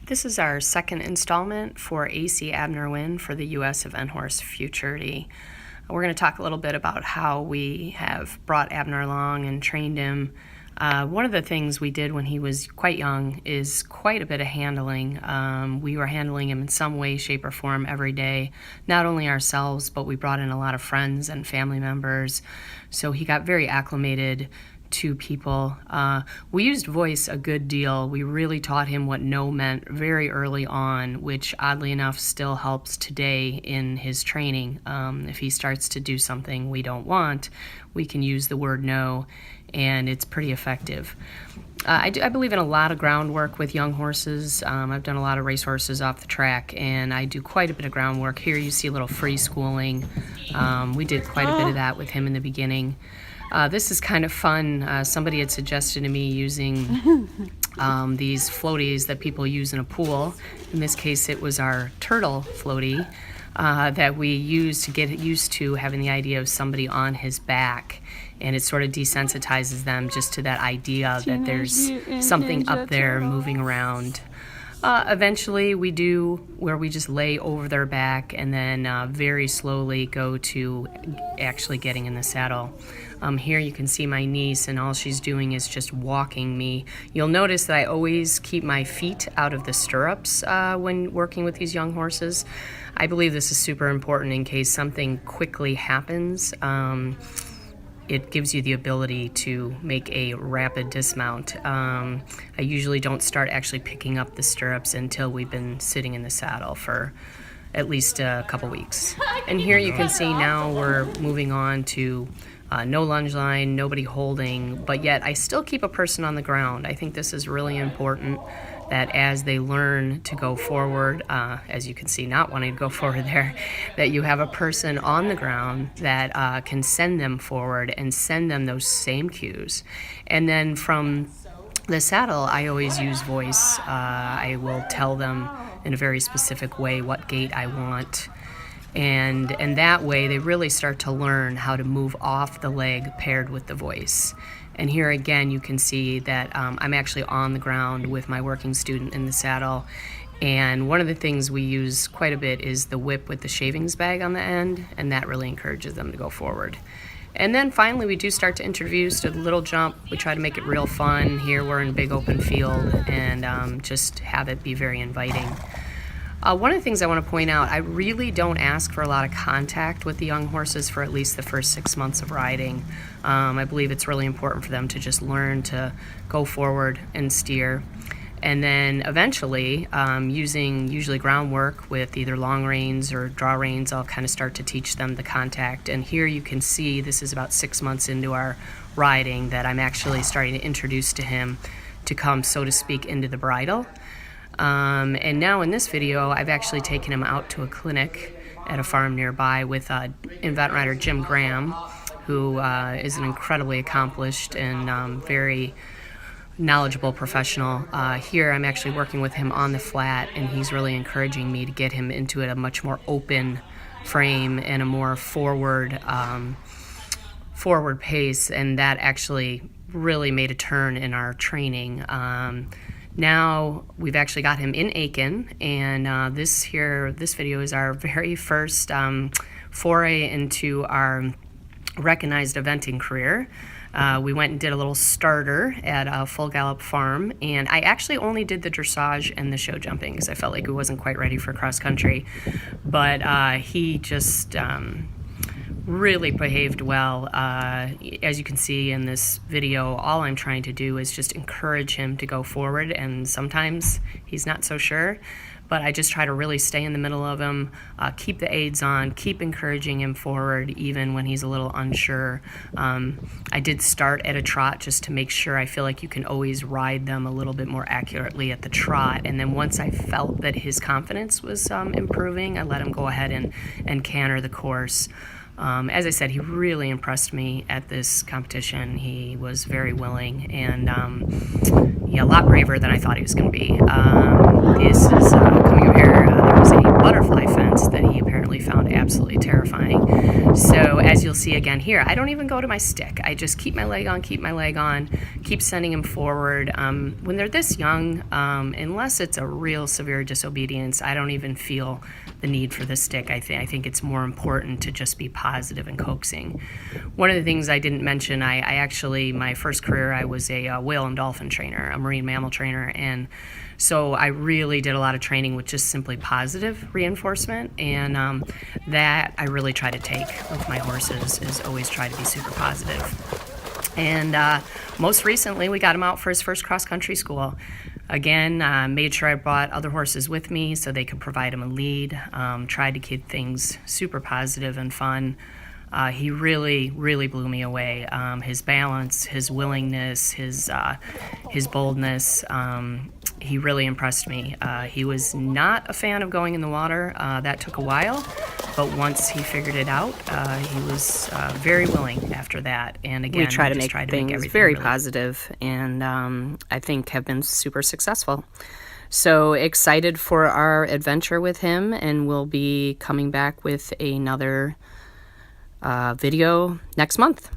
This is our second installment for AC Abner Winn for the U.S. Event Horse Futurity. We're going to talk a little bit about how we have brought Abner along and trained him. One of the things we did when he was quite young is quite a bit of handling. We were handling him in some way, shape, or form every day, not only ourselves, but we brought in a lot of friends and family members. So he got very acclimated to people. We used voice a good deal. We really taught him what no meant very early on, which oddly enough still helps today in his training. If he starts to do something we don't want, we can use the word no, and it's pretty effective. I believe in a lot of groundwork with young horses. I've done a lot of race horses off the track, and I do quite a bit of groundwork. Here you see a little free schooling. We did quite a bit of that with him in the beginning. This is kind of fun. Somebody had suggested to me using these floaties that people use in a pool. In this case, it was our turtle floaty that we use to get used to having the idea of somebody on his back. And it sort of desensitizes them just to that idea that there's something up there moving around. Eventually we do where we just lay over their back and then very slowly go to actually getting in the saddle. Here you can see my niece, and all she's doing is just walking me. You'll notice that I always keep my feet out of the stirrups when working with these young horses. I believe this is super important in case something quickly happens. It gives you the ability to make a rapid dismount. I usually don't start actually picking up the stirrups until we've been sitting in the saddle for at least a couple weeks. And here you can see now we're moving on to no lunge line, nobody holding, but yet I still keep a person on the ground. I think this is really important, that as they learn to go forward, as you can see not wanting to go forward there, that you have a person on the ground that can send them forward and send them those same cues. And then from the saddle, I always use voice. I will tell them in a very specific way what gait I want. And that way they really start to learn how to move off the leg paired with the voice. And here again you can see that I'm actually on the ground with my working student in the saddle. And one of the things we use quite a bit is the whip with the shavings bag on the end, and that really encourages them to go forward. And then finally we do start to introduce a little jump. We try to make it real fun. Here we're in a big open field and just have it be very inviting. One of the things I want to point out, I really don't ask for a lot of contact with the young horses for at least the first 6 months of riding. I believe it's really important for them to just learn to go forward and steer. And then eventually, using usually groundwork with either long reins or draw reins, I'll kind of start to teach them the contact. And here you can see, this is about 6 months into our riding, that I'm actually starting to introduce to him to come, so to speak, into the bridle. And now in this video, I've actually taken him out to a clinic at a farm nearby with event rider Jim Graham, who is an incredibly accomplished and very knowledgeable professional. Here I'm actually working with him on the flat, and he's really encouraging me to get him into a much more open frame and a more forward pace, and that actually really made a turn in our training. Now we've actually got him in Aiken, and this video is our very first foray into our recognized eventing career. We went and did a little starter at a Full Gallop farm, and I actually only did the dressage and the show jumping because I felt like he wasn't quite ready for cross country. But he just really behaved well. As you can see in this video, all I'm trying to do is just encourage him to go forward, and sometimes he's not so sure, but I just try to really stay in the middle of him, keep the aids on, keep encouraging him forward even when he's a little unsure. I did start at a trot just to make sure. I feel like you can always ride them a little bit more accurately at the trot, and then once I felt that his confidence was improving, I let him go ahead and canter the course. As I said, he really impressed me at this competition. He was very willing and yeah, a lot braver than I thought he was going to be. This is coming up here. There was a butterfly fence that he apparently really found absolutely terrifying. So as you'll see again here, I don't even go to my stick. I just keep my leg on, keep sending him forward. When they're this young, unless it's a real severe disobedience, I don't even feel the need for the stick. I think it's more important to just be positive and coaxing. One of the things I didn't mention, I actually, my first career, I was a whale and dolphin trainer, a marine mammal trainer, and so I really did a lot of training with just simply positive reinforcement, and that I really try to take with my horses, is always try to be super positive. And most recently, we got him out for his first cross-country school. Again, made sure I brought other horses with me so they could provide him a lead. Tried to keep things super positive and fun. He really, really blew me away. His balance, his willingness, his boldness, he really impressed me. He was not a fan of going in the water. That took a while, but once he figured it out, he was very willing after that. And again, we try to make everything very really positive, and I think have been super successful. So excited for our adventure with him, and we'll be coming back with another video next month.